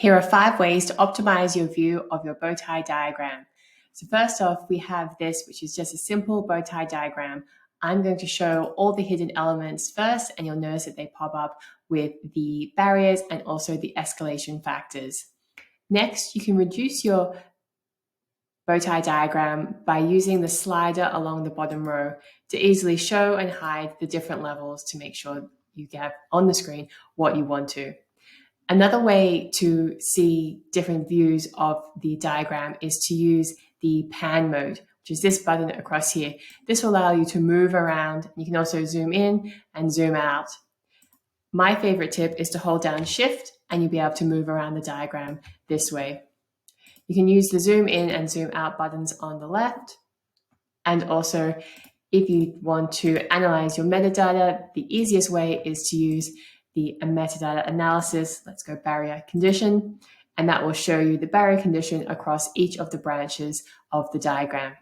Here are 5 ways to optimize your view of your Bowtie diagram. So first off, we have this, which is just a simple Bowtie diagram. I'm going to show all the hidden elements first, and you'll notice that they pop up with the barriers and also the escalation factors. Next, you can reduce your Bowtie diagram by using the slider along the bottom row to easily show and hide the different levels to make sure you get on the screen what you want to. Another way to see different views of the diagram is to use the pan mode, which is this button across here. This will allow you to move around. You can also zoom in and zoom out. My favorite tip is to hold down Shift and you'll be able to move around the diagram this way. You can use the zoom in and zoom out buttons on the left. And also, if you want to analyze your metadata, the easiest way is to use the metadata analysis. Let's go barrier condition, and that will show you the barrier condition across each of the branches of the diagram.